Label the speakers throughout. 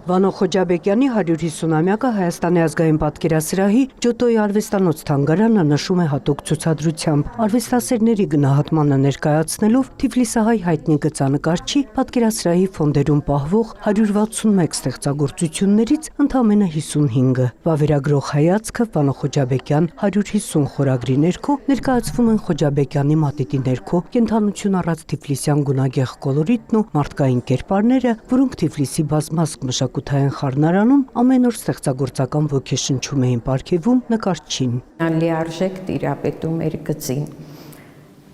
Speaker 1: Վանո Խոջաբեկյանի 150-ամյակը Հայաստանի ազգային պատկերասրահի Ջոտոյի արվեստանոց թանգարանը նշում է հատուկ ցուցադրությամբ։ Արվեստասերների գնահատմանը ներկայացնելով Թիֆլիսահայ հայտնի գծանկարչի պատկերասրահի ֆոնդերում պահվող 161 ստեղծագործություններից ընդամենը 55-ը։ Վավերագրող հայացքը Վանո Խոջաբեկյան 150 խորագրի ներքո ներկայացվում են Խոջաբեկյանի մատիտի ներքո կենթանություն առած թիֆլիսյան գունագեղ կոլորիտն ու մարդկային կերպարները, որոնք Թիֆլիսի բազմազգ մշակութային խառնարանում ամեն օր ստեղծագործական ոգեշնչում էին պարգևում նկարչին։
Speaker 2: Լիարժեք տիրապետում էր գծին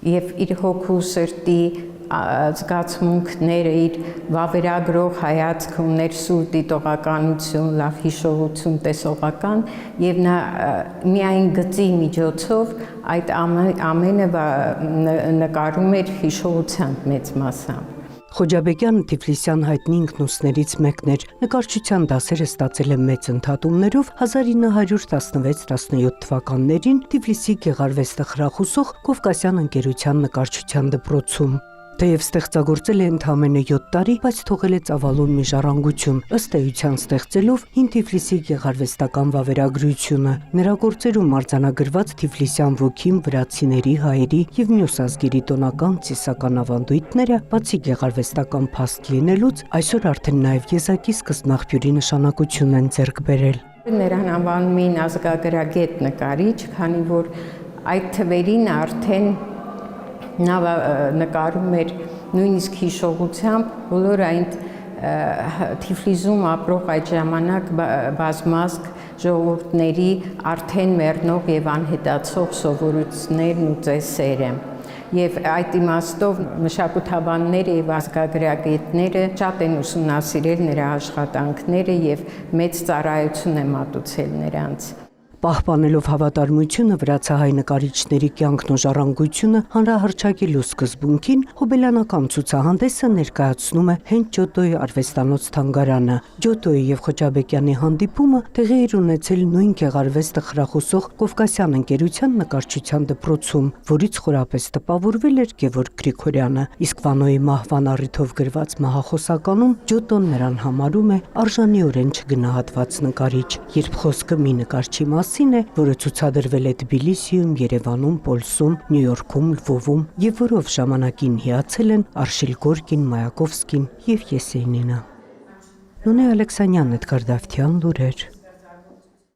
Speaker 2: եւ իր հոգու սրտի զգացմունքները, իր վավերագրող հայացքը ուներ սուր դիտողականություն, լավ հիշողություն տեսողական եւ նա միայն գծի միջոցով այդ ամենը նկարում էր հիշողությամբ մեծ մասամբ։
Speaker 1: Խոջաբեկյանը Թիֆլիսյան հայտնի ինքնուսներից մեկն էր, նկարչության դասերը ստացել է մեծ ընդհատումներով 1916-17 թվականներին Թիֆլիսի գեղարվեստը խրախուսող Կովկասյան ընկերության նկարչության դպրոցում։ Թեև ստեղծագործել է ընդամենը 7 տարի, բայց թողել է ծավալուն մի ժառանգություն, ըստ էության ստեղծելով հին Թիֆլիսի գեղարվեստական վավերագրությունը։ Նրա գործերում արձանագրված թիֆլիսյան ոգին, վրացիների, հայերի եւ մյուս ազգերի տոնական ծիսական ավանդույթները, բացի գեղարվեստական փաստ լինելուց, այսօր արդեն նաեւ եզակի սկզբնաղբյուրի նշանակություն են ձեռք բերել։
Speaker 2: Նրան անվանում էին ազգագրագետ նկարիչ, քանի որ այդ թվերին արդեն նա նկարում էր նույնիսկ հիշողությամբ բոլոր այն Թիֆլիսում ապրող այդ ժամանակ բազմազգ ժողովուրդների արդեն մեռնող եւ անհետացող սովորույթներն ու ծեսերը։ Եվ այդ իմաստով մշակութաբանները եւ ազգագրագետները շատ են ուսումնասիրել նրա աշխատանքները եւ մեծ ծառայություն է մատուցել նրանց։
Speaker 1: Պահպանելով հավատարմությունը վրացահայ նկարիչների կյանքն ու ժառանգությունը հանրահռչակելու սկզբունքին, հոբելյանական ցուցահանդեսը ներկայացնում է հենց Ջոտոյի արվեստանոց թանգարանը։ Ջոտոյի եւ Խոջաբեկյանի հանդիպումը տեղի էր ունեցել նույն գեղարվեստը խրախուսող Կովկասյան ընկերության նկարչության դպրոցում, որից խորապես տպավորվել էր Գևորգ Գրիգորյանը, իսկ Վանոյի մահվան առիթով գրված մահախոսականում Ջոտոն նրան համարում է արժանիորեն չգնահատված նկարիչ, երբ խոսքը մի նկարչի մասին է, որը ցուցադրվել է Թբիլիսիում, Երևանում, Պոլսում, Նյու Յորքում, Լվովում եւ որով ժամանակին հիացել են Արշիլ Գորկին, Մայակովսկին եւ Եսենինը։ Նոնե Ալեքսանյան, Էդգար Դավթյան, լուրեր։